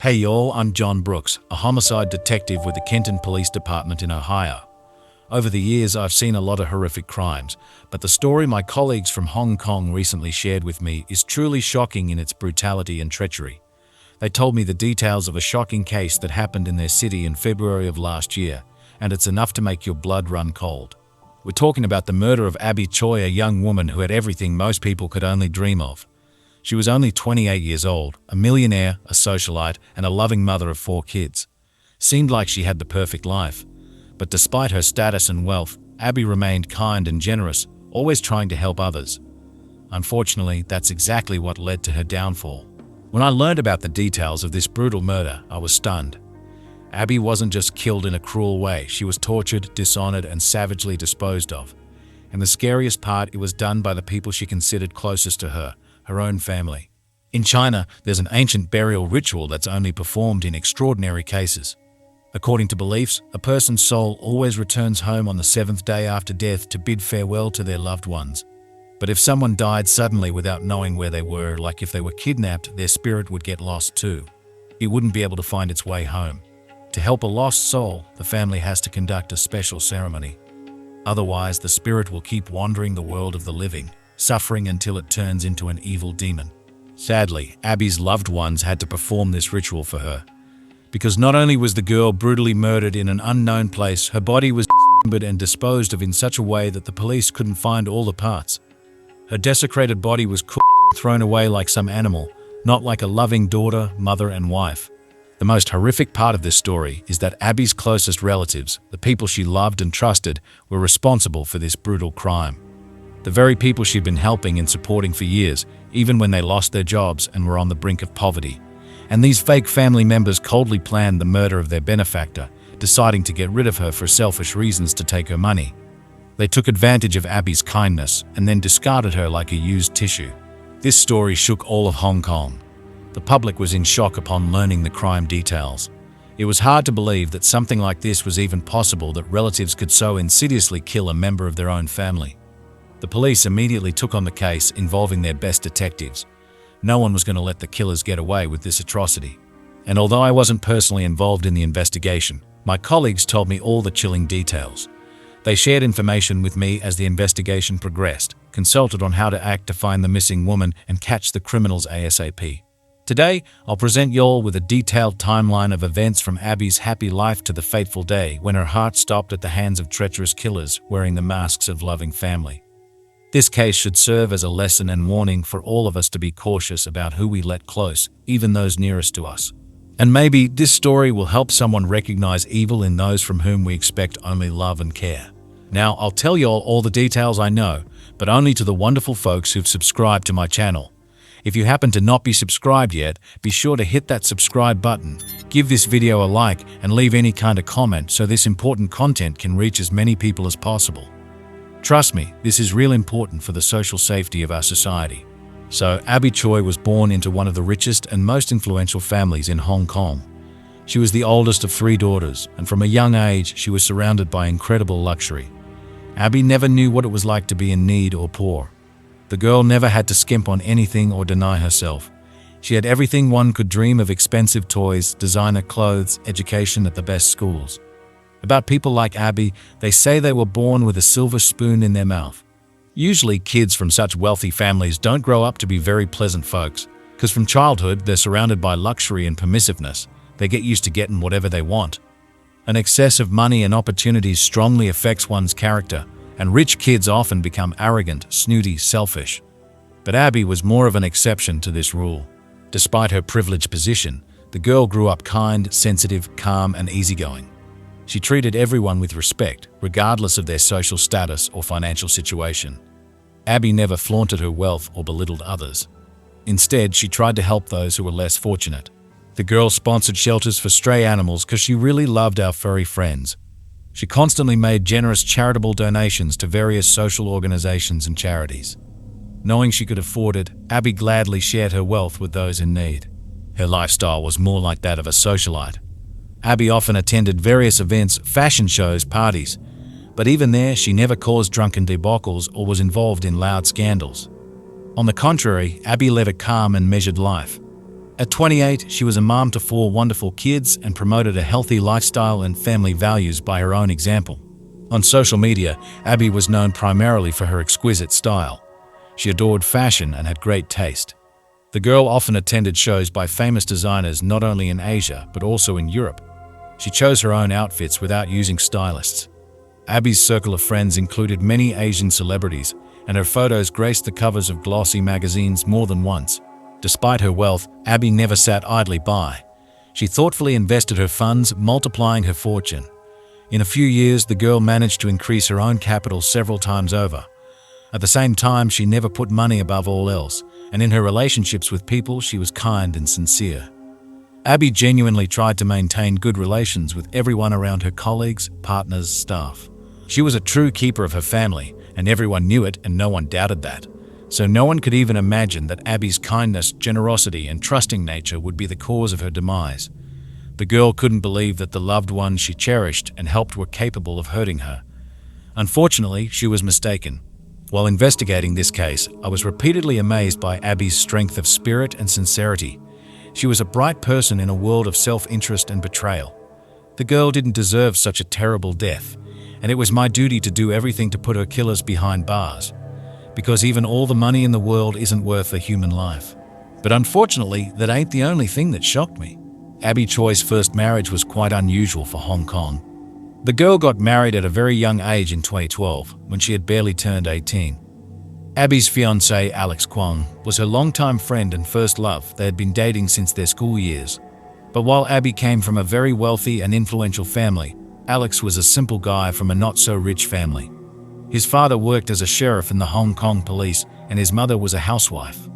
Hey y'all, I'm John Brooks, a homicide detective with the Kenton Police Department in Ohio. Over the years, I've seen a lot of horrific crimes, but the story my colleagues from Hong Kong recently shared with me is truly shocking in its brutality and treachery. They told me the details of a shocking case that happened in their city in February of last year, and it's enough to make your blood run cold. We're talking about the murder of Abby Choi, a young woman who had everything most people could only dream of. She was only 28 years old, a millionaire, a socialite, and a loving mother of 4 kids. Seemed like she had the perfect life. But despite her status and wealth, Abby remained kind and generous, always trying to help others. Unfortunately, that's exactly what led to her downfall. When I learned about the details of this brutal murder, I was stunned. Abby wasn't just killed in a cruel way, she was tortured, dishonored, and savagely disposed of. And the scariest part, it was done by the people she considered closest to her own family. In China, there's an ancient burial ritual that's only performed in extraordinary cases. According to beliefs, a person's soul always returns home on the 7th day after death to bid farewell to their loved ones. But if someone died suddenly without knowing where they were, like if they were kidnapped, their spirit would get lost too. It wouldn't be able to find its way home. To help a lost soul, the family has to conduct a special ceremony. Otherwise, the spirit will keep wandering the world of the living, suffering until it turns into an evil demon. Sadly, Abby's loved ones had to perform this ritual for her. Because not only was the girl brutally murdered in an unknown place, her body was dismembered and disposed of in such a way that the police couldn't find all the parts. Her desecrated body was cooked and thrown away like some animal, not like a loving daughter, mother, and wife. The most horrific part of this story is that Abby's closest relatives, the people she loved and trusted, were responsible for this brutal crime. The very people she'd been helping and supporting for years, even when they lost their jobs and were on the brink of poverty. And these fake family members coldly planned the murder of their benefactor, deciding to get rid of her for selfish reasons to take her money. They took advantage of Abby's kindness and then discarded her like a used tissue. This story shook all of Hong Kong. The public was in shock upon learning the crime details. It was hard to believe that something like this was even possible, that relatives could so insidiously kill a member of their own family. The police immediately took on the case, involving their best detectives. No one was going to let the killers get away with this atrocity. And although I wasn't personally involved in the investigation, my colleagues told me all the chilling details. They shared information with me as the investigation progressed, consulted on how to act to find the missing woman and catch the criminals ASAP. Today, I'll present y'all with a detailed timeline of events from Abby's happy life to the fateful day when her heart stopped at the hands of treacherous killers wearing the masks of loving family. This case should serve as a lesson and warning for all of us to be cautious about who we let close, even those nearest to us. And maybe this story will help someone recognize evil in those from whom we expect only love and care. Now, I'll tell y'all all the details I know, but only to the wonderful folks who've subscribed to my channel. If you happen to not be subscribed yet, be sure to hit that subscribe button, give this video a like, and leave any kind of comment so this important content can reach as many people as possible. Trust me, this is real important for the social safety of our society. So, Abby Choi was born into one of the richest and most influential families in Hong Kong. She was the oldest of 3 daughters, and from a young age, she was surrounded by incredible luxury. Abby never knew what it was like to be in need or poor. The girl never had to skimp on anything or deny herself. She had everything one could dream of: expensive toys, designer clothes, education at the best schools. About people like Abby, they say they were born with a silver spoon in their mouth. Usually, kids from such wealthy families don't grow up to be very pleasant folks, because from childhood they're surrounded by luxury and permissiveness. They get used to getting whatever they want. An excess of money and opportunities strongly affects one's character, and rich kids often become arrogant, snooty, selfish. But Abby was more of an exception to this rule. Despite her privileged position, the girl grew up kind, sensitive, calm, and easygoing. She treated everyone with respect, regardless of their social status or financial situation. Abby never flaunted her wealth or belittled others. Instead, she tried to help those who were less fortunate. The girl sponsored shelters for stray animals because she really loved our furry friends. She constantly made generous charitable donations to various social organizations and charities. Knowing she could afford it, Abby gladly shared her wealth with those in need. Her lifestyle was more like that of a socialite. Abby often attended various events, fashion shows, parties, but even there, she never caused drunken debacles or was involved in loud scandals. On the contrary, Abby led a calm and measured life. At 28, she was a mom to 4 wonderful kids and promoted a healthy lifestyle and family values by her own example. On social media, Abby was known primarily for her exquisite style. She adored fashion and had great taste. The girl often attended shows by famous designers not only in Asia but also in Europe. She chose her own outfits without using stylists. Abby's circle of friends included many Asian celebrities, and her photos graced the covers of glossy magazines more than once. Despite her wealth, Abby never sat idly by. She thoughtfully invested her funds, multiplying her fortune. In a few years, the girl managed to increase her own capital several times over. At the same time, she never put money above all else, and in her relationships with people, she was kind and sincere. Abby genuinely tried to maintain good relations with everyone around her: colleagues, partners, staff. She was a true keeper of her family, and everyone knew it and no one doubted that. So no one could even imagine that Abby's kindness, generosity, and trusting nature would be the cause of her demise. The girl couldn't believe that the loved ones she cherished and helped were capable of hurting her. Unfortunately, she was mistaken. While investigating this case, I was repeatedly amazed by Abby's strength of spirit and sincerity. She was a bright person in a world of self-interest and betrayal. The girl didn't deserve such a terrible death, and it was my duty to do everything to put her killers behind bars. Because even all the money in the world isn't worth a human life. But unfortunately, that ain't the only thing that shocked me. Abby Choi's first marriage was quite unusual for Hong Kong. The girl got married at a very young age in 2012, when she had barely turned 18. Abby's fiancé, Alex Kwong, was her longtime friend and first love. They had been dating since their school years. But while Abby came from a very wealthy and influential family, Alex was a simple guy from a not-so-rich family. His father worked as a sheriff in the Hong Kong police, and his mother was a housewife.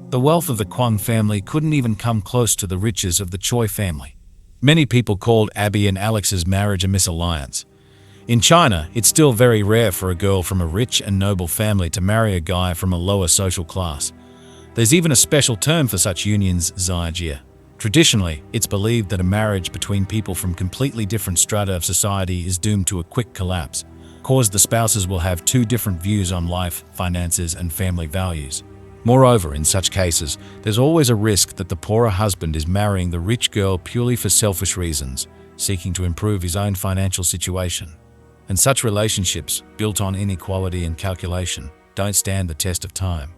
The wealth of the Kwong family couldn't even come close to the riches of the Choi family. Many people called Abby and Alex's marriage a misalliance. In China, it's still very rare for a girl from a rich and noble family to marry a guy from a lower social class. There's even a special term for such unions, zhaojia. Traditionally, it's believed that a marriage between people from completely different strata of society is doomed to a quick collapse, cause the spouses will have 2 different views on life, finances, and family values. Moreover, in such cases, there's always a risk that the poorer husband is marrying the rich girl purely for selfish reasons, seeking to improve his own financial situation. And such relationships, built on inequality and calculation, don't stand the test of time.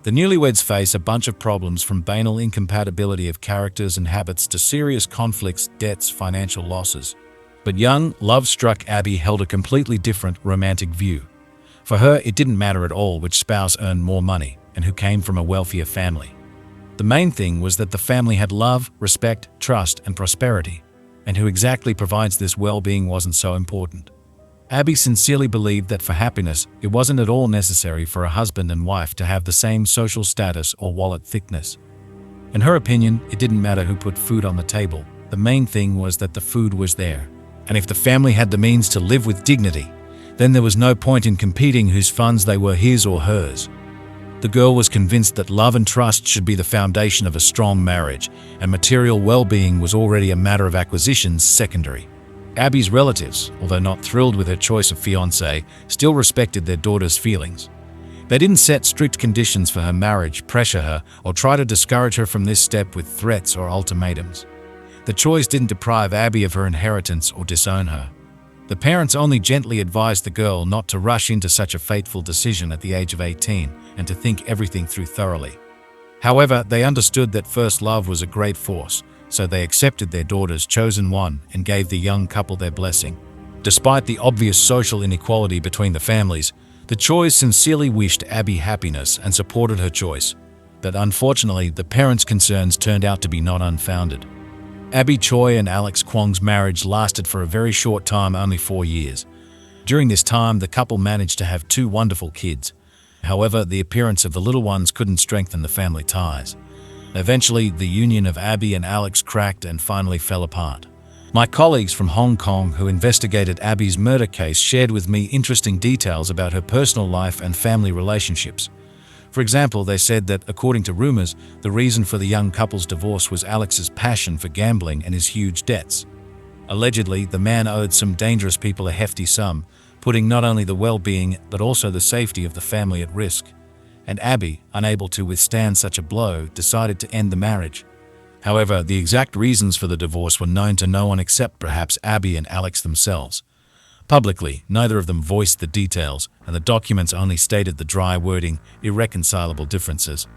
The newlyweds face a bunch of problems, from banal incompatibility of characters and habits to serious conflicts, debts, financial losses. But young, love-struck Abby held a completely different romantic view. For her, it didn't matter at all which spouse earned more money and who came from a wealthier family. The main thing was that the family had love, respect, trust, and prosperity, and who exactly provides this well-being wasn't so important. Abby sincerely believed that for happiness, it wasn't at all necessary for a husband and wife to have the same social status or wallet thickness. In her opinion, it didn't matter who put food on the table. The main thing was that the food was there. And if the family had the means to live with dignity, then there was no point in competing whose funds they were, his or hers. The girl was convinced that love and trust should be the foundation of a strong marriage, and material well-being was already a matter of acquisitions secondary. Abby's relatives, although not thrilled with her choice of fiancé, still respected their daughter's feelings. They didn't set strict conditions for her marriage, pressure her, or try to discourage her from this step with threats or ultimatums. The Chois didn't deprive Abby of her inheritance or disown her. The parents only gently advised the girl not to rush into such a fateful decision at the age of 18 and to think everything through thoroughly. However, they understood that first love was a great force, so they accepted their daughter's chosen one and gave the young couple their blessing. Despite the obvious social inequality between the families, the Chois sincerely wished Abby happiness and supported her choice. But unfortunately, the parents' concerns turned out to be not unfounded. Abby Choi and Alex Kwong's marriage lasted for a very short time, only 4 years. During this time, the couple managed to have 2 wonderful kids. However, the appearance of the little ones couldn't strengthen the family ties. Eventually, the union of Abby and Alex cracked and finally fell apart. My colleagues from Hong Kong who investigated Abby's murder case shared with me interesting details about her personal life and family relationships. For example, they said that, according to rumors, the reason for the young couple's divorce was Alex's passion for gambling and his huge debts. Allegedly, the man owed some dangerous people a hefty sum, putting not only the well-being but also the safety of the family at risk. And Abby, unable to withstand such a blow, decided to end the marriage. However, the exact reasons for the divorce were known to no one except perhaps Abby and Alex themselves. Publicly, neither of them voiced the details, and the documents only stated the dry wording, irreconcilable differences.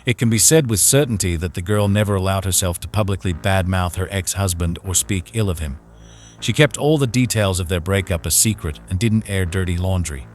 It can be said with certainty that the girl never allowed herself to publicly badmouth her ex-husband or speak ill of him. She kept all the details of their breakup a secret and didn't air dirty laundry.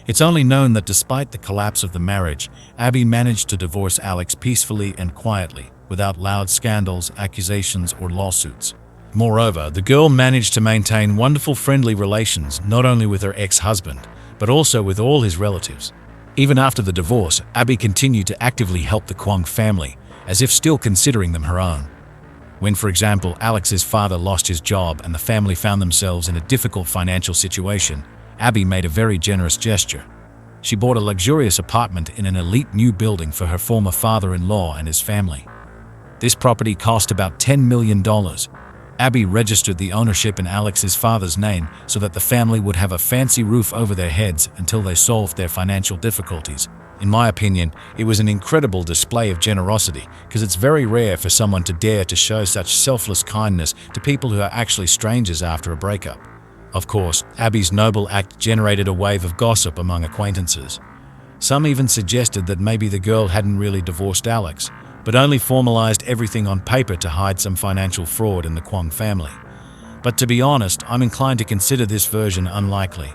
It's only known that despite the collapse of the marriage, Abby managed to divorce Alex peacefully and quietly, without loud scandals, accusations, or lawsuits. Moreover, the girl managed to maintain wonderful friendly relations not only with her ex-husband, but also with all his relatives. Even after the divorce, Abby continued to actively help the Kwong family, as if still considering them her own. When, for example, Alex's father lost his job and the family found themselves in a difficult financial situation, Abby made a very generous gesture. She bought a luxurious apartment in an elite new building for her former father-in-law and his family. This property cost about $10 million. Abby registered the ownership in Alex's father's name so that the family would have a fancy roof over their heads until they solved their financial difficulties. In my opinion, it was an incredible display of generosity, because it's very rare for someone to dare to show such selfless kindness to people who are actually strangers after a breakup. Of course, Abby's noble act generated a wave of gossip among acquaintances. Some even suggested that maybe the girl hadn't really divorced Alex, but only formalized everything on paper to hide some financial fraud in the Kwong family. But to be honest, I'm inclined to consider this version unlikely.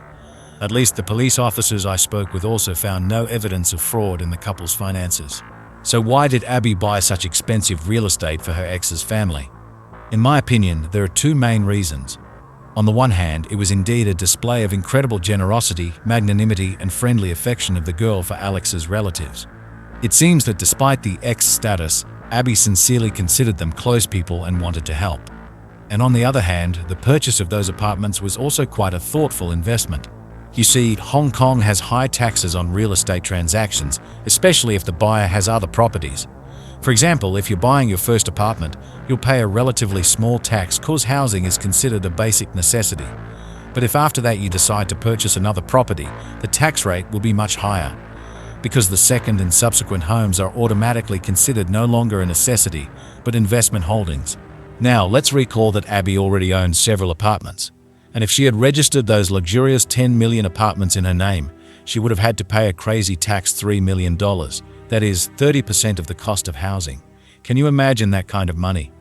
At least the police officers I spoke with also found no evidence of fraud in the couple's finances. So why did Abby buy such expensive real estate for her ex's family? In my opinion, there are two main reasons. On the one hand, it was indeed a display of incredible generosity, magnanimity, and friendly affection of the girl for Alex's relatives. It seems that despite the ex status, Abby sincerely considered them close people and wanted to help. And on the other hand, the purchase of those apartments was also quite a thoughtful investment. You see, Hong Kong has high taxes on real estate transactions, especially if the buyer has other properties. For example, if you're buying your first apartment, you'll pay a relatively small tax because housing is considered a basic necessity. But if after that you decide to purchase another property, the tax rate will be much higher, because the second and subsequent homes are automatically considered no longer a necessity, but investment holdings. Now, let's recall that Abby already owns several apartments, and if she had registered those luxurious 10 million apartments in her name, she would have had to pay a crazy tax $3 million, that is, 30% of the cost of housing. Can you imagine that kind of money?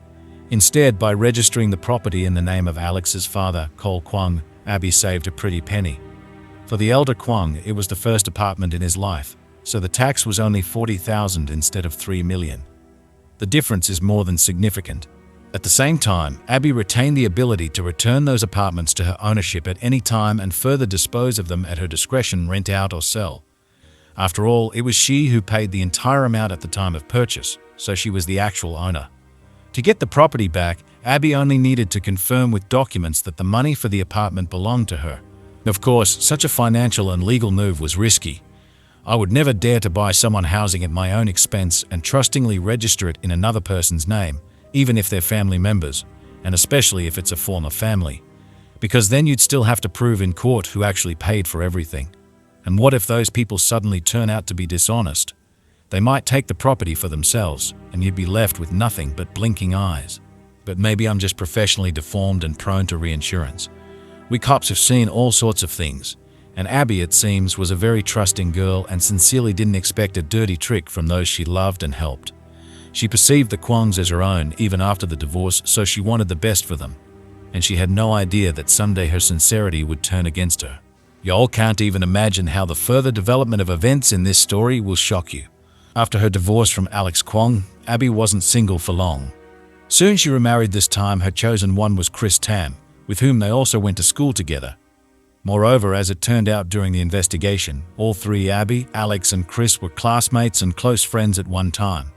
Instead, by registering the property in the name of Alex's father, Cole Kwong, Abby saved a pretty penny. For the elder Kwong, it was the first apartment in his life, so the tax was only $40,000 instead of $3 million. The difference is more than significant. At the same time, Abby retained the ability to return those apartments to her ownership at any time and further dispose of them at her discretion, rent out or sell. After all, it was she who paid the entire amount at the time of purchase, so she was the actual owner. To get the property back, Abby only needed to confirm with documents that the money for the apartment belonged to her. Of course, such a financial and legal move was risky. I would never dare to buy someone housing at my own expense and trustingly register it in another person's name, even if they're family members, and especially if it's a former family, because then you'd still have to prove in court who actually paid for everything. And what if those people suddenly turn out to be dishonest? They might take the property for themselves, and you'd be left with nothing but blinking eyes. But maybe I'm just professionally deformed and prone to reinsurance. We cops have seen all sorts of things, and Abby, it seems, was a very trusting girl and sincerely didn't expect a dirty trick from those she loved and helped. She perceived the Kwongs as her own even after the divorce, so she wanted the best for them, and she had no idea that someday her sincerity would turn against her. Y'all can't even imagine how the further development of events in this story will shock you. After her divorce from Alex Kwong, Abby wasn't single for long. Soon she remarried. This time her chosen one was Chris Tam, with whom they also went to school together. Moreover, as it turned out during the investigation, all three, Abby, Alex, and Chris, were classmates and close friends at one time.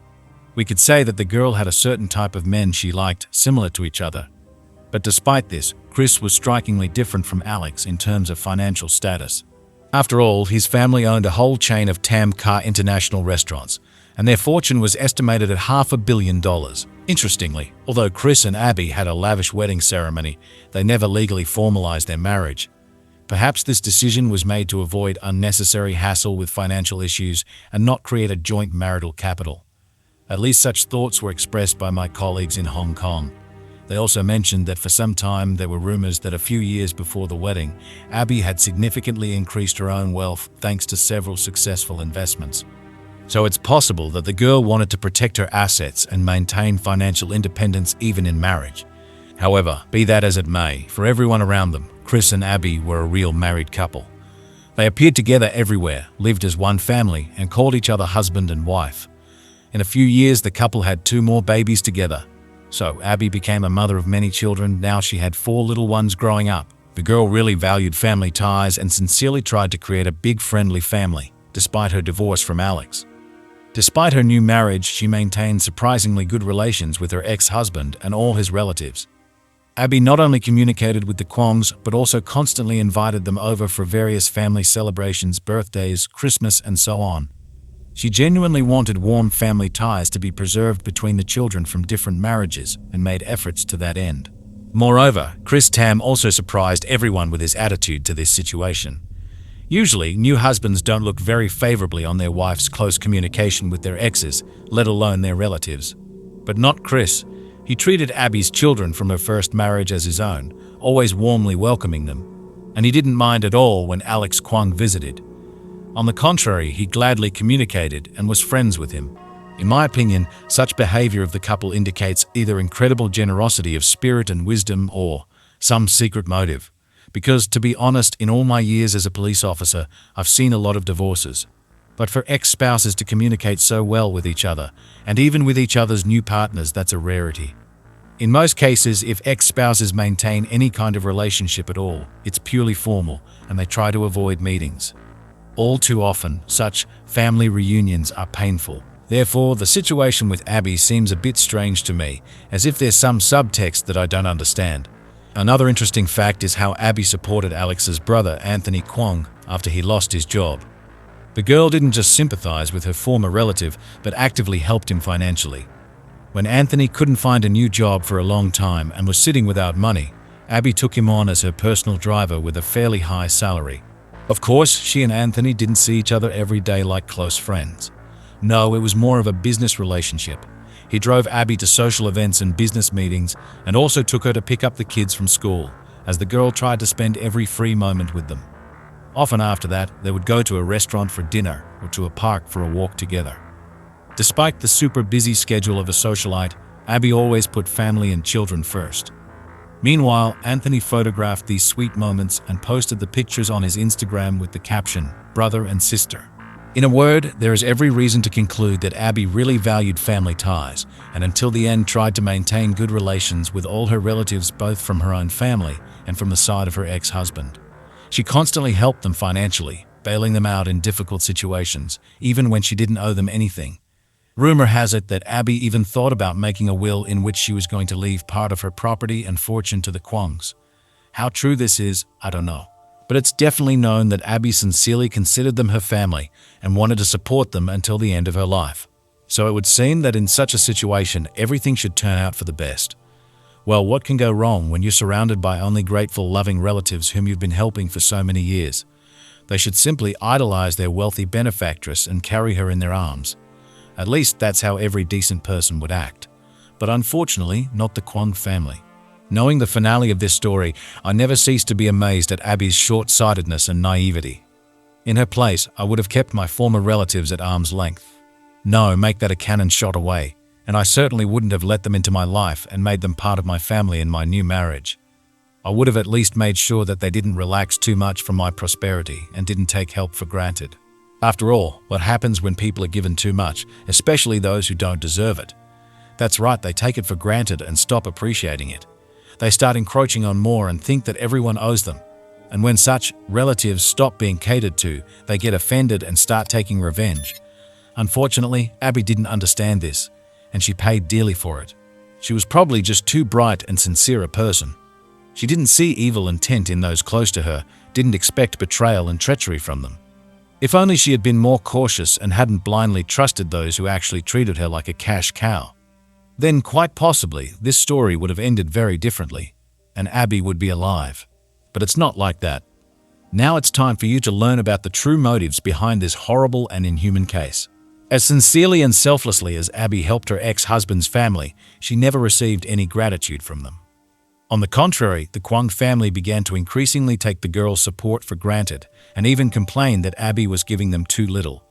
We could say that the girl had a certain type of men she liked, similar to each other. But despite this, Chris was strikingly different from Alex in terms of financial status. After all, his family owned a whole chain of Tam Kha international restaurants, and their fortune was estimated at $500 million. Interestingly, although Chris and Abby had a lavish wedding ceremony, they never legally formalized their marriage. Perhaps this decision was made to avoid unnecessary hassle with financial issues and not create a joint marital capital. At least such thoughts were expressed by my colleagues in Hong Kong. They also mentioned that for some time there were rumors that a few years before the wedding, Abby had significantly increased her own wealth thanks to several successful investments. So it's possible that the girl wanted to protect her assets and maintain financial independence even in marriage. However, be that as it may, for everyone around them, Chris and Abby were a real married couple. They appeared together everywhere, lived as one family, and called each other husband and wife. In a few years, the couple had 2 more babies together. So Abby became a mother of many children. Now she had 4 little ones growing up. The girl really valued family ties and sincerely tried to create a big friendly family, despite her divorce from Alex. Despite her new marriage, she maintained surprisingly good relations with her ex-husband and all his relatives. Abby not only communicated with the Kwongs, but also constantly invited them over for various family celebrations, birthdays, Christmas, and so on. She genuinely wanted warm family ties to be preserved between the children from different marriages and made efforts to that end. Moreover, Chris Tam also surprised everyone with his attitude to this situation. Usually, new husbands don't look very favorably on their wife's close communication with their exes, let alone their relatives. But not Chris. He treated Abby's children from her first marriage as his own, always warmly welcoming them. And he didn't mind at all when Alex Kwong visited. On the contrary, he gladly communicated and was friends with him. In my opinion, such behavior of the couple indicates either incredible generosity of spirit and wisdom or some secret motive. Because, to be honest, in all my years as a police officer, I've seen a lot of divorces. But for ex-spouses to communicate so well with each other, and even with each other's new partners, that's a rarity. In most cases, if ex-spouses maintain any kind of relationship at all, it's purely formal, and they try to avoid meetings. All too often, such family reunions are painful. Therefore, the situation with Abby seems a bit strange to me, as if there's some subtext that I don't understand. Another interesting fact is how Abby supported Alex's brother, Anthony Kwong, after he lost his job. The girl didn't just sympathize with her former relative, but actively helped him financially. When Anthony couldn't find a new job for a long time and was sitting without money, Abby took him on as her personal driver with a fairly high salary. Of course, she and Anthony didn't see each other every day like close friends. No, it was more of a business relationship. He drove Abby to social events and business meetings, and also took her to pick up the kids from school, as the girl tried to spend every free moment with them. Often after that, they would go to a restaurant for dinner or to a park for a walk together. Despite the super busy schedule of a socialite, Abby always put family and children first. Meanwhile, Anthony photographed these sweet moments and posted the pictures on his Instagram with the caption, "Brother and sister." In a word, there is every reason to conclude that Abby really valued family ties, and until the end tried to maintain good relations with all her relatives, both from her own family and from the side of her ex-husband. She constantly helped them financially, bailing them out in difficult situations, even when she didn't owe them anything. Rumor has it that Abby even thought about making a will in which she was going to leave part of her property and fortune to the Kwongs. How true this is, I don't know. But it's definitely known that Abby sincerely considered them her family and wanted to support them until the end of her life. So it would seem that in such a situation, everything should turn out for the best. Well, what can go wrong when you're surrounded by only grateful, loving relatives whom you've been helping for so many years? They should simply idolize their wealthy benefactress and carry her in their arms. At least that's how every decent person would act. But unfortunately, not the Kwong family. Knowing the finale of this story, I never cease to be amazed at Abby's short-sightedness and naivety. In her place, I would have kept my former relatives at arm's length. No, make that a cannon shot away, and I certainly wouldn't have let them into my life and made them part of my family in my new marriage. I would have at least made sure that they didn't relax too much from my prosperity and didn't take help for granted. After all, what happens when people are given too much, especially those who don't deserve it? That's right, they take it for granted and stop appreciating it. They start encroaching on more and think that everyone owes them. And when such relatives stop being catered to, they get offended and start taking revenge. Unfortunately, Abby didn't understand this, and she paid dearly for it. She was probably just too bright and sincere a person. She didn't see evil intent in those close to her, didn't expect betrayal and treachery from them. If only she had been more cautious and hadn't blindly trusted those who actually treated her like a cash cow. Then, quite possibly, this story would have ended very differently, and Abby would be alive. But it's not like that. Now it's time for you to learn about the true motives behind this horrible and inhuman case. As sincerely and selflessly as Abby helped her ex-husband's family, she never received any gratitude from them. On the contrary, the Kwong family began to increasingly take the girl's support for granted and even complained that Abby was giving them too little.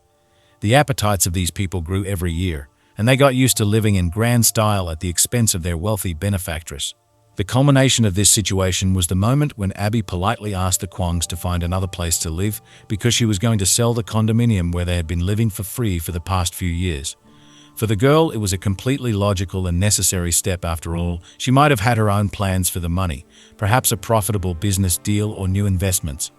The appetites of these people grew every year, and they got used to living in grand style at the expense of their wealthy benefactress. The culmination of this situation was the moment when Abby politely asked the Kwongs to find another place to live because she was going to sell the condominium where they had been living for free for the past few years. For the girl, it was a completely logical and necessary step after all. She might have had her own plans for the money, perhaps a profitable business deal or new investments.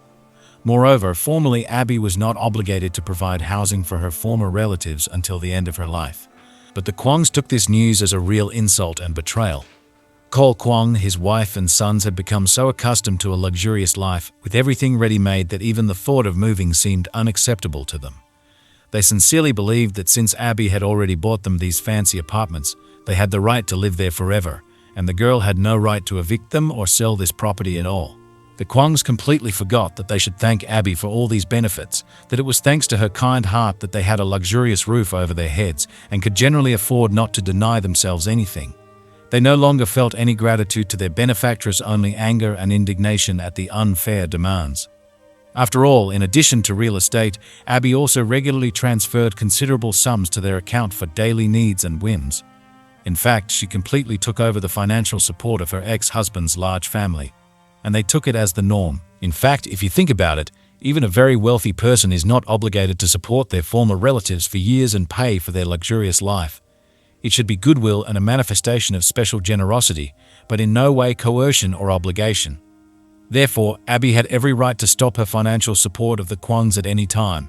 Moreover, formally, Abby was not obligated to provide housing for her former relatives until the end of her life. But the Kwongs took this news as a real insult and betrayal. Cole Kwong, his wife and sons had become so accustomed to a luxurious life with everything ready-made that even the thought of moving seemed unacceptable to them. They sincerely believed that since Abby had already bought them these fancy apartments, they had the right to live there forever, and the girl had no right to evict them or sell this property at all. The Kwongs completely forgot that they should thank Abby for all these benefits, that it was thanks to her kind heart that they had a luxurious roof over their heads and could generally afford not to deny themselves anything. They no longer felt any gratitude to their benefactress, only anger and indignation at the unfair demands. After all, in addition to real estate, Abby also regularly transferred considerable sums to their account for daily needs and whims. In fact, she completely took over the financial support of her ex-husband's large family, and they took it as the norm. In fact, if you think about it, even a very wealthy person is not obligated to support their former relatives for years and pay for their luxurious life. It should be goodwill and a manifestation of special generosity, but in no way coercion or obligation. Therefore, Abby had every right to stop her financial support of the Kwongs at any time,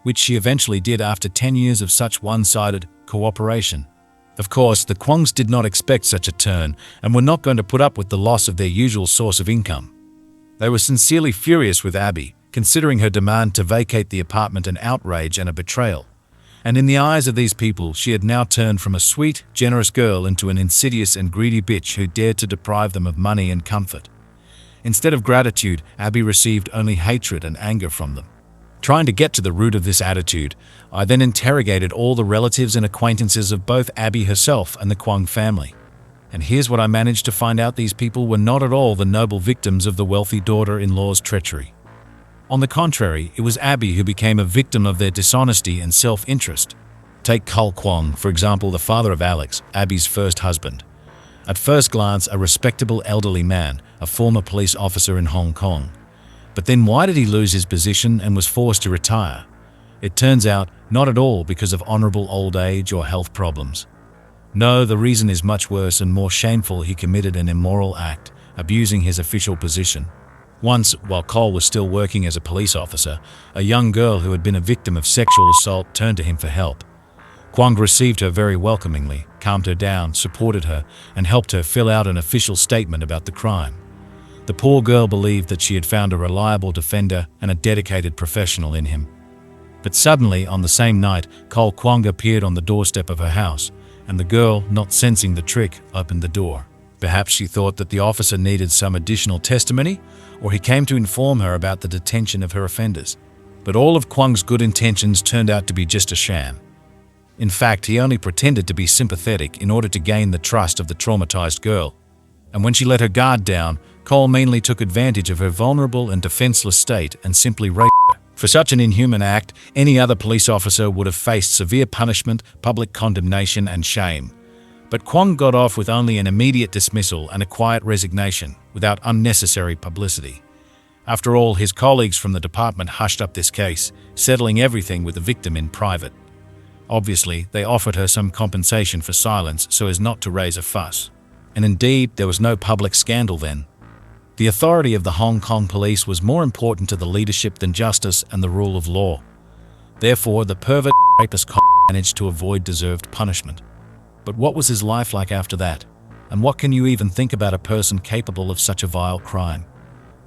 which she eventually did after 10 years of such one-sided cooperation. Of course, the Kwongs did not expect such a turn and were not going to put up with the loss of their usual source of income. They were sincerely furious with Abby, considering her demand to vacate the apartment an outrage and a betrayal. And in the eyes of these people, she had now turned from a sweet, generous girl into an insidious and greedy bitch who dared to deprive them of money and comfort. Instead of gratitude, Abby received only hatred and anger from them. Trying to get to the root of this attitude, I then interrogated all the relatives and acquaintances of both Abby herself and the Kwong family. And here's what I managed to find out: these people were not at all the noble victims of the wealthy daughter-in-law's treachery. On the contrary, it was Abby who became a victim of their dishonesty and self-interest. Take Cole Kwong, for example, the father of Alex, Abby's first husband. At first glance, a respectable elderly man, a former police officer in Hong Kong. But then why did he lose his position and was forced to retire? It turns out, not at all because of honorable old age or health problems. No, the reason is much worse and more shameful. He committed an immoral act, abusing his official position. Once, while Cole was still working as a police officer, a young girl who had been a victim of sexual assault turned to him for help. Kwong received her very welcomingly, calmed her down, supported her, and helped her fill out an official statement about the crime. The poor girl believed that she had found a reliable defender and a dedicated professional in him. But suddenly, on the same night, Cole Kwong appeared on the doorstep of her house, and the girl, not sensing the trick, opened the door. Perhaps she thought that the officer needed some additional testimony, or he came to inform her about the detention of her offenders. But all of Kwong's good intentions turned out to be just a sham. In fact, he only pretended to be sympathetic in order to gain the trust of the traumatized girl. And when she let her guard down, Cole mainly took advantage of her vulnerable and defenseless state and simply raped her. For such an inhuman act, any other police officer would have faced severe punishment, public condemnation, and shame. But Kwong got off with only an immediate dismissal and a quiet resignation, without unnecessary publicity. After all, his colleagues from the department hushed up this case, settling everything with the victim in private. Obviously, they offered her some compensation for silence so as not to raise a fuss. And indeed, there was no public scandal then. The authority of the Hong Kong police was more important to the leadership than justice and the rule of law. Therefore, the pervert rapist managed to avoid deserved punishment. But what was his life like after that? And what can you even think about a person capable of such a vile crime?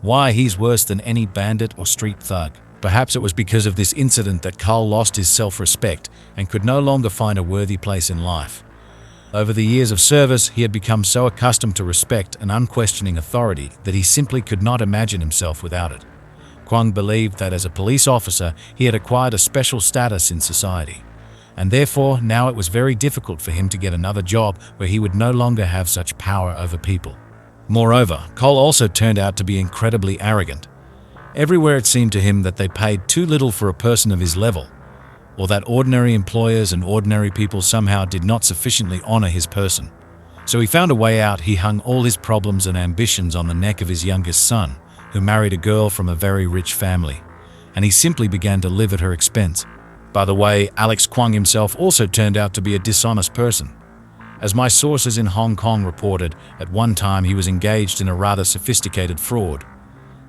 Why, he's worse than any bandit or street thug. Perhaps it was because of this incident that Cole lost his self-respect and could no longer find a worthy place in life. Over the years of service, he had become so accustomed to respect and unquestioning authority that he simply could not imagine himself without it. Kwong believed that as a police officer, he had acquired a special status in society. and therefore now it was very difficult for him to get another job where he would no longer have such power over people. Moreover, Cole also turned out to be incredibly arrogant. Everywhere it seemed to him that they paid too little for a person of his level, or that ordinary employers and ordinary people somehow did not sufficiently honor his person. So he found a way out. He hung all his problems and ambitions on the neck of his youngest son, who married a girl from a very rich family, and he simply began to live at her expense. By the way, Alex Kwong himself also turned out to be a dishonest person. As my sources in Hong Kong reported, at one time he was engaged in a rather sophisticated fraud.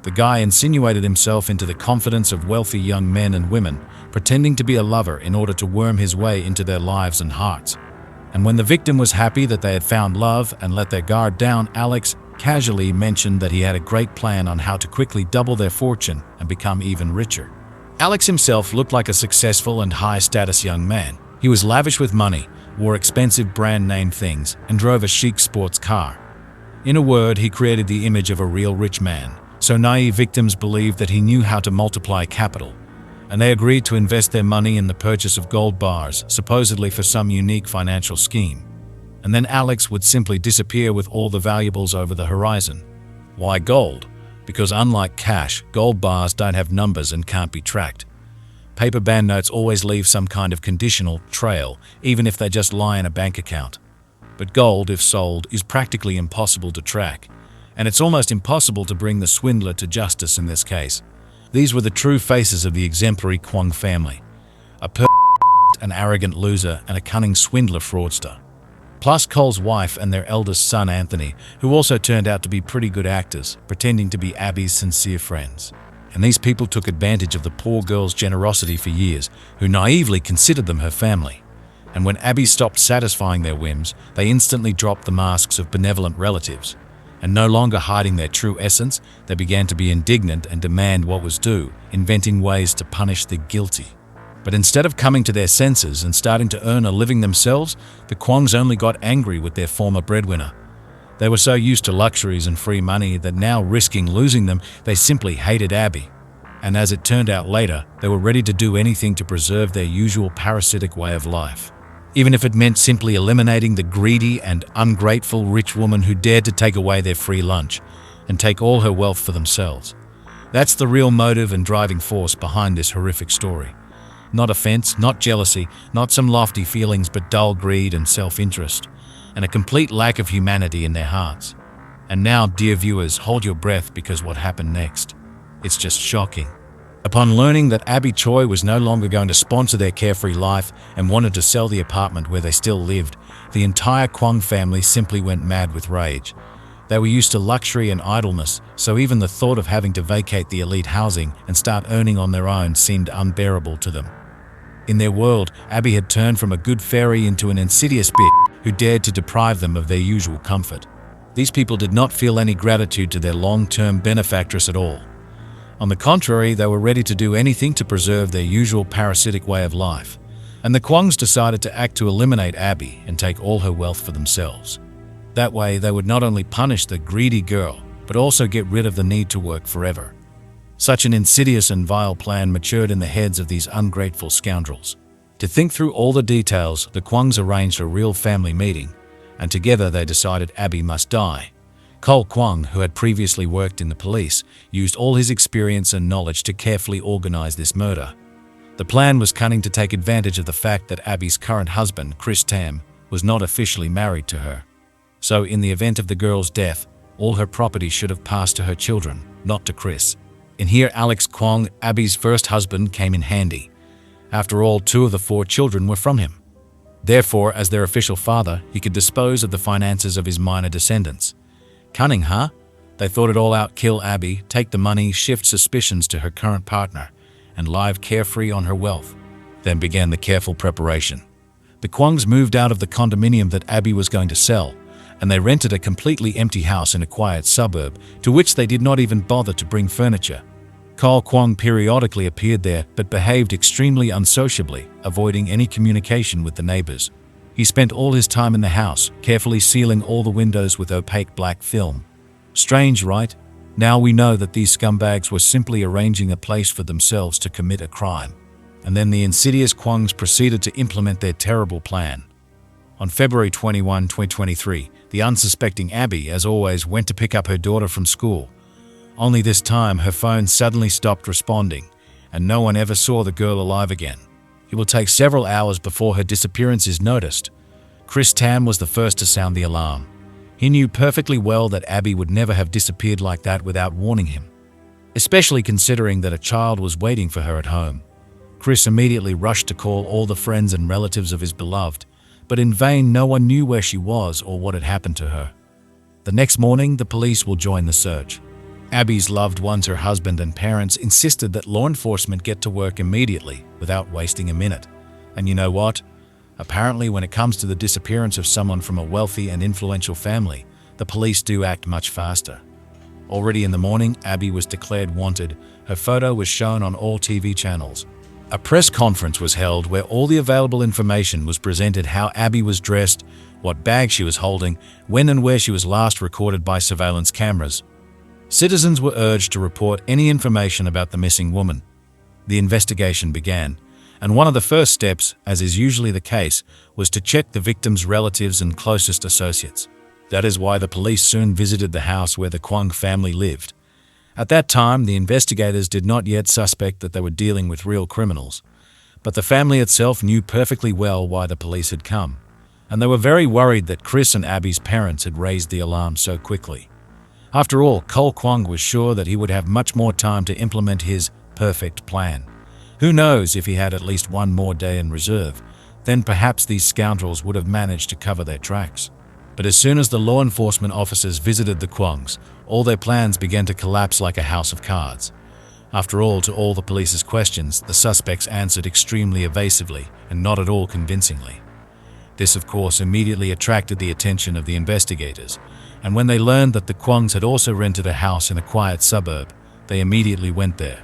The guy insinuated himself into the confidence of wealthy young men and women, pretending to be a lover in order to worm his way into their lives and hearts. And when the victim was happy that they had found love and let their guard down, Alex casually mentioned that he had a great plan on how to quickly double their fortune and become even richer. Alex himself looked like a successful and high-status young man. He was lavish with money, wore expensive brand-name things, and drove a chic sports car. In a word, he created the image of a real rich man. So naive victims believed that he knew how to multiply capital, and they agreed to invest their money in the purchase of gold bars, supposedly for some unique financial scheme. And then Alex would simply disappear with all the valuables over the horizon. Why gold? Because unlike cash, gold bars don't have numbers and can't be tracked. Paper banknotes always leave some kind of conditional trail, even if they just lie in a bank account. But gold, if sold, is practically impossible to track, and it's almost impossible to bring the swindler to justice in this case. These were the true faces of the exemplary Kwong family: a an arrogant loser and a cunning swindler fraudster. Plus Cole's wife and their eldest son Anthony, who also turned out to be pretty good actors, pretending to be Abby's sincere friends. And these people took advantage of the poor girl's generosity for years, who naively considered them her family. And when Abby stopped satisfying their whims, they instantly dropped the masks of benevolent relatives. And no longer hiding their true essence, they began to be indignant and demand what was due, inventing ways to punish the guilty. But instead of coming to their senses and starting to earn a living themselves, the Kwongs only got angry with their former breadwinner. They were so used to luxuries and free money that now, risking losing them, they simply hated Abby. And as it turned out later, they were ready to do anything to preserve their usual parasitic way of life, even if it meant simply eliminating the greedy and ungrateful rich woman who dared to take away their free lunch and take all her wealth for themselves. That's the real motive and driving force behind this horrific story. Not offense, not jealousy, not some lofty feelings, but dull greed and self-interest, and a complete lack of humanity in their hearts. And now, dear viewers, hold your breath, because what happened next? It's just shocking. Upon learning that Abby Choi was no longer going to sponsor their carefree life and wanted to sell the apartment where they still lived, the entire Kwong family simply went mad with rage. They were used to luxury and idleness, so even the thought of having to vacate the elite housing and start earning on their own seemed unbearable to them. In their world, Abby had turned from a good fairy into an insidious bitch who dared to deprive them of their usual comfort. These people did not feel any gratitude to their long-term benefactress at all. On the contrary, they were ready to do anything to preserve their usual parasitic way of life. And the Kwongs decided to act to eliminate Abby and take all her wealth for themselves. That way, they would not only punish the greedy girl, but also get rid of the need to work forever. Such an insidious and vile plan matured in the heads of these ungrateful scoundrels. To think through all the details, the Kwongs arranged a real family meeting, and together they decided Abby must die. Cole Kwong, who had previously worked in the police, used all his experience and knowledge to carefully organize this murder. The plan was cunning to take advantage of the fact that Abby's current husband, Chris Tam, was not officially married to her. So in the event of the girl's death, all her property should have passed to her children, not to Chris. And here Alex Kwong, Abby's first husband, came in handy. After all, 2 of the 4 children were from him. Therefore, as their official father, he could dispose of the finances of his minor descendants. Cunning, huh? They thought it all out: kill Abby, take the money, shift suspicions to her current partner, and live carefree on her wealth. Then began the careful preparation. The Kwongs moved out of the condominium that Abby was going to sell, and they rented a completely empty house in a quiet suburb, to which they did not even bother to bring furniture. Cole Kwong periodically appeared there, but behaved extremely unsociably, avoiding any communication with the neighbors. He spent all his time in the house, carefully sealing all the windows with opaque black film. Strange, right? Now we know that these scumbags were simply arranging a place for themselves to commit a crime. And then the insidious Kwongs proceeded to implement their terrible plan. On February 21, 2023, the unsuspecting Abby, as always, went to pick up her daughter from school. Only this time, her phone suddenly stopped responding, and no one ever saw the girl alive again. It will take several hours before her disappearance is noticed. Chris Tam was the first to sound the alarm. He knew perfectly well that Abby would never have disappeared like that without warning him, especially considering that a child was waiting for her at home. Chris immediately rushed to call all the friends and relatives of his beloved, but in vain. No one knew where she was or what had happened to her. The next morning, the police will join the search. Abby's loved ones, her husband and parents, insisted that law enforcement get to work immediately without wasting a minute. And you know what? Apparently, when it comes to the disappearance of someone from a wealthy and influential family, the police do act much faster. Already in the morning, Abby was declared wanted. Her photo was shown on all TV channels. A press conference was held where all the available information was presented: how Abby was dressed, what bag she was holding, when and where she was last recorded by surveillance cameras. Citizens were urged to report any information about the missing woman. The investigation began, and one of the first steps, as is usually the case, was to check the victim's relatives and closest associates. That is why the police soon visited the house where the Kwong family lived. At that time, the investigators did not yet suspect that they were dealing with real criminals, but the family itself knew perfectly well why the police had come, and they were very worried that Chris and Abby's parents had raised the alarm so quickly. After all, Cole Kwong was sure that he would have much more time to implement his perfect plan. Who knows, if he had at least one more day in reserve, then perhaps these scoundrels would have managed to cover their tracks. But as soon as the law enforcement officers visited the Kwongs, all their plans began to collapse like a house of cards. After all, to all the police's questions, the suspects answered extremely evasively and not at all convincingly. This, of course, immediately attracted the attention of the investigators, and when they learned that the Kwongs had also rented a house in a quiet suburb, they immediately went there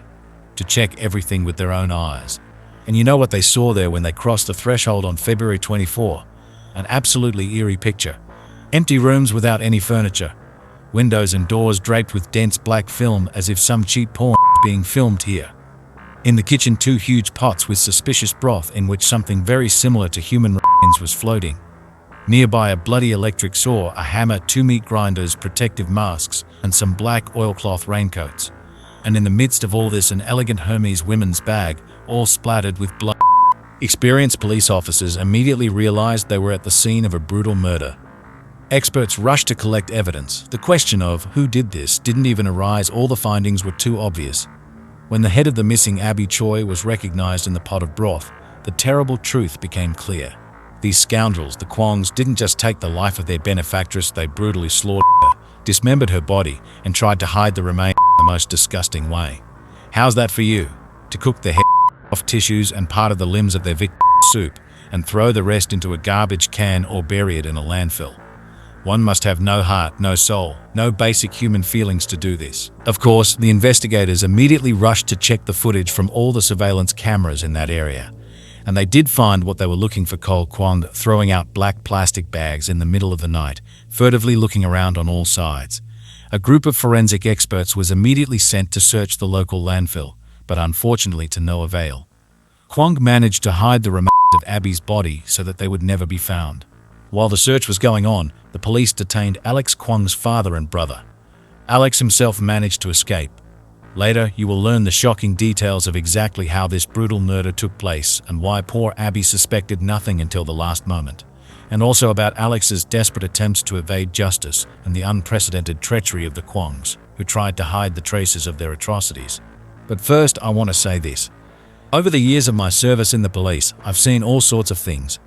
to check everything with their own eyes. And you know what they saw there when they crossed the threshold on February 24? An absolutely eerie picture. Empty rooms without any furniture. Windows and doors draped with dense black film, as if some cheap porn being filmed here. In the kitchen, 2 huge pots with suspicious broth in which something very similar to human remains was floating. Nearby, a bloody electric saw, a hammer, 2 meat grinders, protective masks, and some black oilcloth raincoats. And in the midst of all this, an elegant Hermes women's bag, all splattered with blood. Experienced police officers immediately realized they were at the scene of a brutal murder. Experts rushed to collect evidence. The question of who did this didn't even arise. All the findings were too obvious. When the head of the missing Abby Choi was recognized in the pot of broth, the terrible truth became clear. These scoundrels, the Kwongs, didn't just take the life of their benefactress, they brutally slaughtered her, dismembered her body, and tried to hide the remains in the most disgusting way. How's that for you? To cook the head off, tissues and part of the limbs of their victim soup, and throw the rest into a garbage can or bury it in a landfill. One must have no heart, no soul, no basic human feelings to do this. Of course, the investigators immediately rushed to check the footage from all the surveillance cameras in that area. And they did find what they were looking for: Cole Kwong throwing out black plastic bags in the middle of the night, furtively looking around on all sides. A group of forensic experts was immediately sent to search the local landfill, but unfortunately to no avail. Kwong managed to hide the remains of Abby's body so that they would never be found. While the search was going on, the police detained Alex Kwong's father and brother. Alex himself managed to escape. Later, you will learn the shocking details of exactly how this brutal murder took place and why poor Abby suspected nothing until the last moment, and also about Alex's desperate attempts to evade justice and the unprecedented treachery of the Kwongs, who tried to hide the traces of their atrocities. But first, I want to say this. Over the years of my service in the police, I've seen all sorts of things.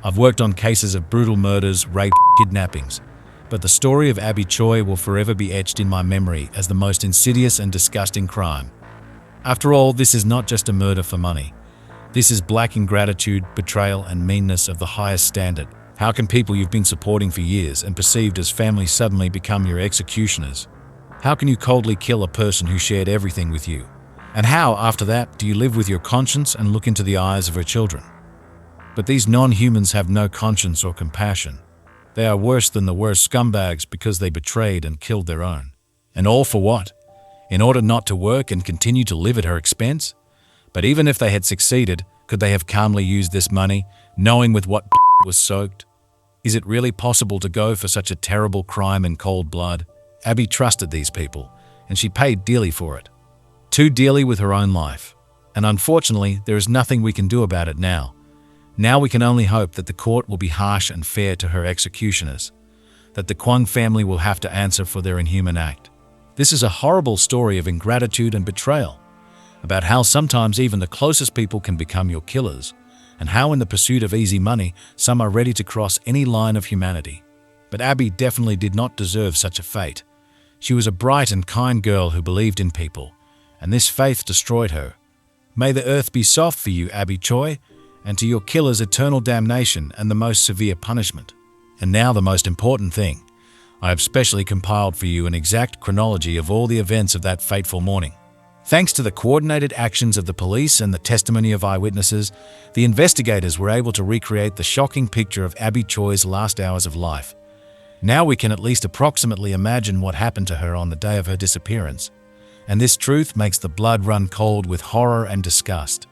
I've worked on cases of brutal murders, rape, kidnappings, but the story of Abby Choi will forever be etched in my memory as the most insidious and disgusting crime. After all, this is not just a murder for money. This is black ingratitude, betrayal, and meanness of the highest standard. How can people you've been supporting for years and perceived as family suddenly become your executioners? How can you coldly kill a person who shared everything with you? And how, after that, do you live with your conscience and look into the eyes of her children? But these non-humans have no conscience or compassion. They are worse than the worst scumbags because they betrayed and killed their own. And all for what? In order not to work and continue to live at her expense? But even if they had succeeded, could they have calmly used this money, knowing with what was soaked? Is it really possible to go for such a terrible crime in cold blood? Abby trusted these people, and she paid dearly for it. Too dearly with her own life. And unfortunately, there is nothing we can do about it now. Now we can only hope that the court will be harsh and fair to her executioners, that the Kwong family will have to answer for their inhuman act. This is a horrible story of ingratitude and betrayal, about how sometimes even the closest people can become your killers, and how in the pursuit of easy money, some are ready to cross any line of humanity. But Abby definitely did not deserve such a fate. She was a bright and kind girl who believed in people, and this faith destroyed her. May the earth be soft for you, Abby Choi, and to your killers eternal damnation and the most severe punishment. And now the most important thing. I have specially compiled for you an exact chronology of all the events of that fateful morning. Thanks to the coordinated actions of the police and the testimony of eyewitnesses, the investigators were able to recreate the shocking picture of Abby Choi's last hours of life. Now we can at least approximately imagine what happened to her on the day of her disappearance. And this truth makes the blood run cold with horror and disgust.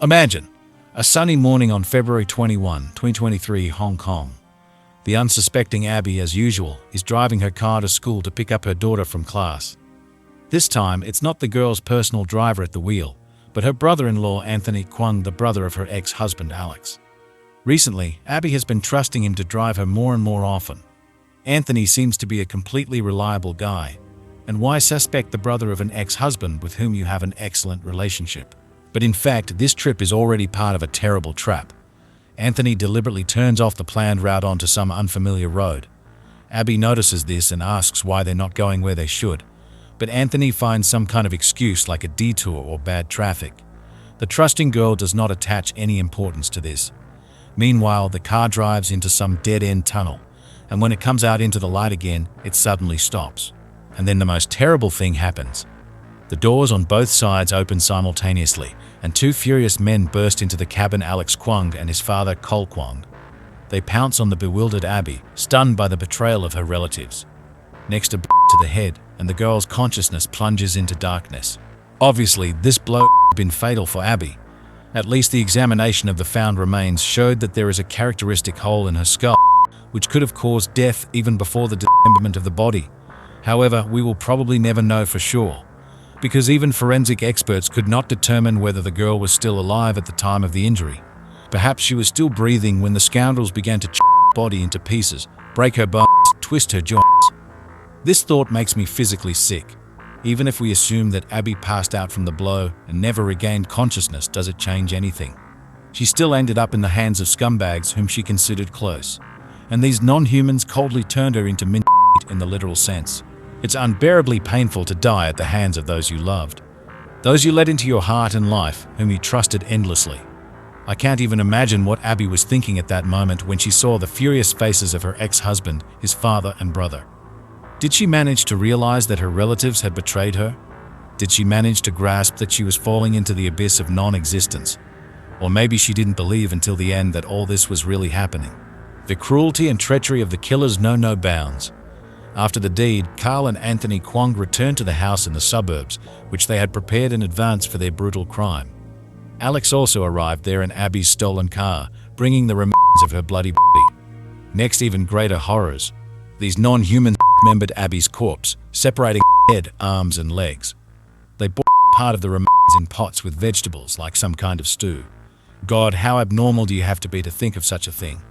Imagine a sunny morning on February 21, 2023, Hong Kong. The unsuspecting Abby, as usual, is driving her car to school to pick up her daughter from class. This time, it's not the girl's personal driver at the wheel, but her brother-in-law Anthony Kwong, the brother of her ex-husband Alex. Recently, Abby has been trusting him to drive her more and more often. Anthony seems to be a completely reliable guy. And why suspect the brother of an ex-husband with whom you have an excellent relationship? But in fact, this trip is already part of a terrible trap. Anthony deliberately turns off the planned route onto some unfamiliar road. Abby notices this and asks why they're not going where they should. But Anthony finds some kind of excuse like a detour or bad traffic. The trusting girl does not attach any importance to this. Meanwhile, the car drives into some dead-end tunnel, and when it comes out into the light again, it suddenly stops. And then the most terrible thing happens. The doors on both sides open simultaneously, and two furious men burst into the cabin, Alex Kwong and his father, Col Kwong. They pounce on the bewildered Abby, stunned by the betrayal of her relatives. Next, a to the head, and the girl's consciousness plunges into darkness. Obviously, this blow had been fatal for Abby. At least the examination of the found remains showed that there is a characteristic hole in her skull, which could have caused death even before the dismemberment of the body. However, we will probably never know for sure, because even forensic experts could not determine whether the girl was still alive at the time of the injury. Perhaps she was still breathing when the scoundrels began to chop her body into pieces, break her bones, twist her joints. This thought makes me physically sick. Even if we assume that Abby passed out from the blow and never regained consciousness, does it change anything? She still ended up in the hands of scumbags whom she considered close. And these non-humans coldly turned her into mince meat in the literal sense. It's unbearably painful to die at the hands of those you loved. Those you let into your heart and life, whom you trusted endlessly. I can't even imagine what Abby was thinking at that moment when she saw the furious faces of her ex-husband, his father and brother. Did she manage to realize that her relatives had betrayed her? Did she manage to grasp that she was falling into the abyss of non-existence? Or maybe she didn't believe until the end that all this was really happening. The cruelty and treachery of the killers know no bounds. After the deed, Carl and Anthony Kwong returned to the house in the suburbs, which they had prepared in advance for their brutal crime. Alex also arrived there in Abby's stolen car, bringing the remains of her bloody body. Next, even greater horrors. These non-humans dismembered Abby's corpse, separating head, arms and legs. They boiled part of the remains in pots with vegetables like some kind of stew. God, how abnormal do you have to be to think of such a thing?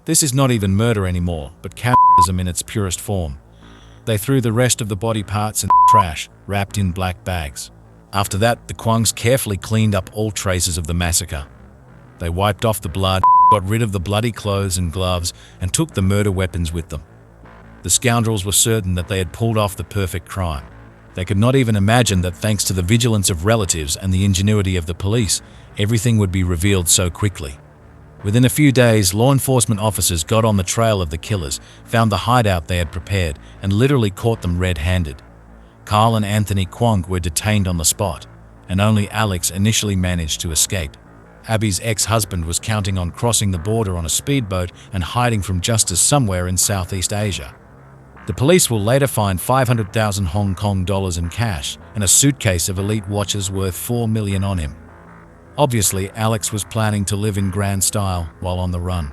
This is not even murder anymore, but cannibalism in its purest form. They threw the rest of the body parts in the trash, wrapped in black bags. After that, the Kwongs carefully cleaned up all traces of the massacre. They wiped off the blood, got rid of the bloody clothes and gloves, and took the murder weapons with them. The scoundrels were certain that they had pulled off the perfect crime. They could not even imagine that thanks to the vigilance of relatives and the ingenuity of the police, everything would be revealed so quickly. Within a few days, law enforcement officers got on the trail of the killers, found the hideout they had prepared, and literally caught them red-handed. Carl and Anthony Kwong were detained on the spot, and only Alex initially managed to escape. Abby's ex-husband was counting on crossing the border on a speedboat and hiding from justice somewhere in Southeast Asia. The police will later find 500,000 Hong Kong dollars in cash and a suitcase of elite watches worth $4 million on him. Obviously, Alex was planning to live in grand style while on the run,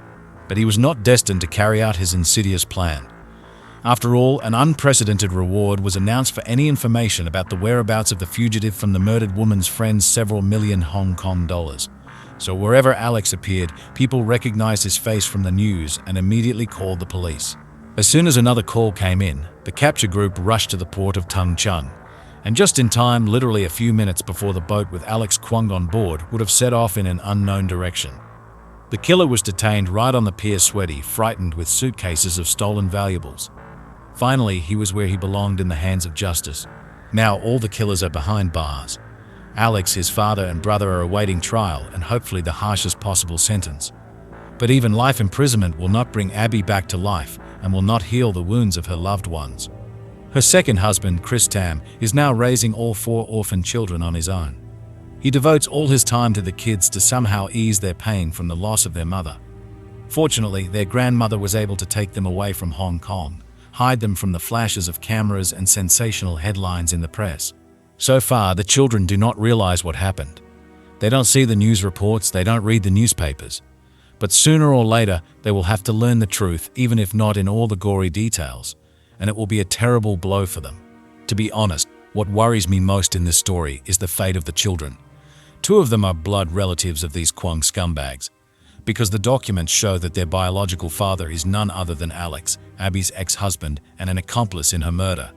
but he was not destined to carry out his insidious plan. After all, an unprecedented reward was announced for any information about the whereabouts of the fugitive from the murdered woman's friends, several million Hong Kong dollars. So wherever Alex appeared, people recognized his face from the news and immediately called the police. As soon as another call came in, the capture group rushed to the port of Tung Chun. And just in time, literally a few minutes before the boat with Alex Kwong on board would have set off in an unknown direction. The killer was detained right on the pier, sweaty, frightened, with suitcases of stolen valuables. Finally, he was where he belonged, in the hands of justice. Now all the killers are behind bars. Alex, his father and brother are awaiting trial and hopefully the harshest possible sentence. But even life imprisonment will not bring Abby back to life and will not heal the wounds of her loved ones. Her second husband, Chris Tam, is now raising all 4 orphan children on his own. He devotes all his time to the kids to somehow ease their pain from the loss of their mother. Fortunately, their grandmother was able to take them away from Hong Kong, hide them from the flashes of cameras and sensational headlines in the press. So far, the children do not realize what happened. They don't see the news reports, they don't read the newspapers. But sooner or later, they will have to learn the truth, even if not in all the gory details, and it will be a terrible blow for them. To be honest, what worries me most in this story is the fate of the children. 2 of them are blood relatives of these Kwong scumbags, because the documents show that their biological father is none other than Alex, Abby's ex-husband, and an accomplice in her murder.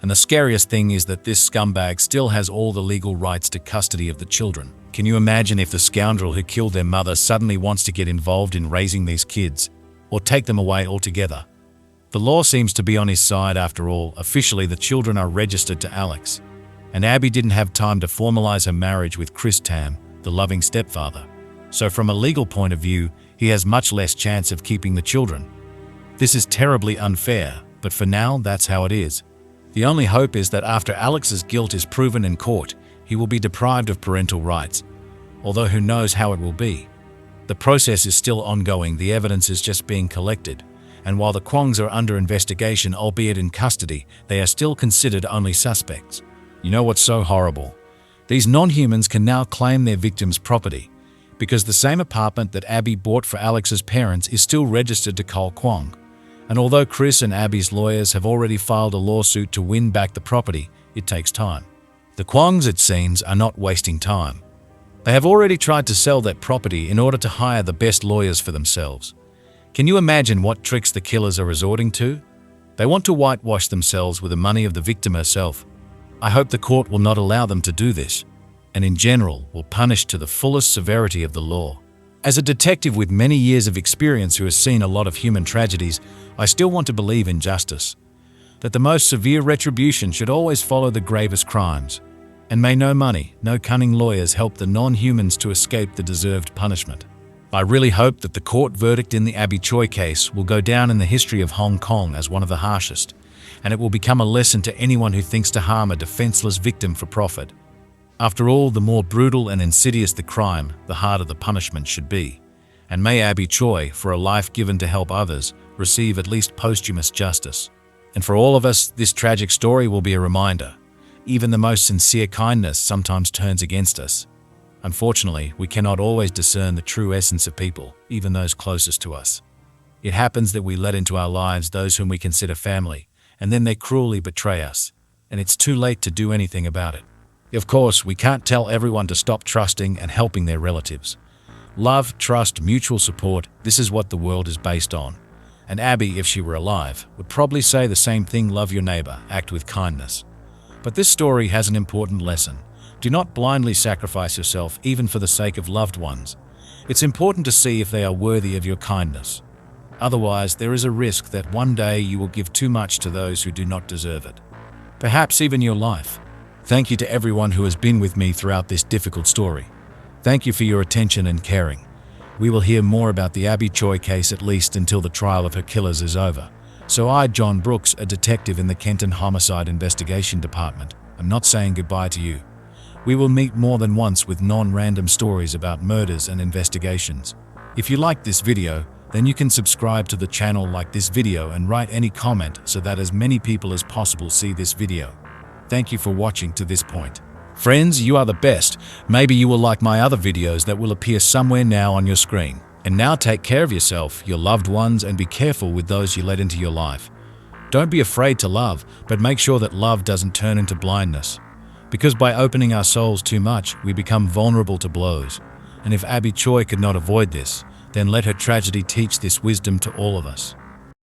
And the scariest thing is that this scumbag still has all the legal rights to custody of the children. Can you imagine if the scoundrel who killed their mother suddenly wants to get involved in raising these kids, or take them away altogether? The law seems to be on his side after all. Officially, the children are registered to Alex, and Abby didn't have time to formalize her marriage with Chris Tam, the loving stepfather. So from a legal point of view, he has much less chance of keeping the children. This is terribly unfair, but for now, that's how it is. The only hope is that after Alex's guilt is proven in court, he will be deprived of parental rights, although who knows how it will be. The process is still ongoing, the evidence is just being collected, and while the Kwongs are under investigation, albeit in custody, they are still considered only suspects. You know what's so horrible? These non-humans can now claim their victims' property, because the same apartment that Abby bought for Alex's parents is still registered to Cole Kwong. And although Chris and Abby's lawyers have already filed a lawsuit to win back the property, it takes time. The Kwongs, it seems, are not wasting time. They have already tried to sell that property in order to hire the best lawyers for themselves. Can you imagine what tricks the killers are resorting to? They want to whitewash themselves with the money of the victim herself. I hope the court will not allow them to do this, and in general will punish to the fullest severity of the law. As a detective with many years of experience who has seen a lot of human tragedies, I still want to believe in justice, that the most severe retribution should always follow the gravest crimes. And may no money, no cunning lawyers help the non-humans to escape the deserved punishment. I really hope that the court verdict in the Abby Choi case will go down in the history of Hong Kong as one of the harshest, and it will become a lesson to anyone who thinks to harm a defenseless victim for profit. After all, the more brutal and insidious the crime, the harder the punishment should be. And may Abby Choi, for a life given to help others, receive at least posthumous justice. And for all of us, this tragic story will be a reminder. Even the most sincere kindness sometimes turns against us. Unfortunately, we cannot always discern the true essence of people, even those closest to us. It happens that we let into our lives those whom we consider family, and then they cruelly betray us, and it's too late to do anything about it. Of course, we can't tell everyone to stop trusting and helping their relatives. Love, trust, mutual support, this is what the world is based on. And Abby, if she were alive, would probably say the same thing: love your neighbor, act with kindness. But this story has an important lesson. Do not blindly sacrifice yourself, even for the sake of loved ones. It's important to see if they are worthy of your kindness. Otherwise, there is a risk that one day you will give too much to those who do not deserve it. Perhaps even your life. Thank you to everyone who has been with me throughout this difficult story. Thank you for your attention and caring. We will hear more about the Abby Choi case at least until the trial of her killers is over. So I, John Brooks, a detective in the Kenton Homicide Investigation Department, am not saying goodbye to you. We will meet more than once with non-random stories about murders and investigations. If you liked this video, then you can subscribe to the channel, like this video, and write any comment so that as many people as possible see this video. Thank you for watching to this point. Friends, you are the best. Maybe you will like my other videos that will appear somewhere now on your screen. And now take care of yourself, your loved ones, and be careful with those you let into your life. Don't be afraid to love, but make sure that love doesn't turn into blindness. Because by opening our souls too much, we become vulnerable to blows. And if Abby Choi could not avoid this, then let her tragedy teach this wisdom to all of us.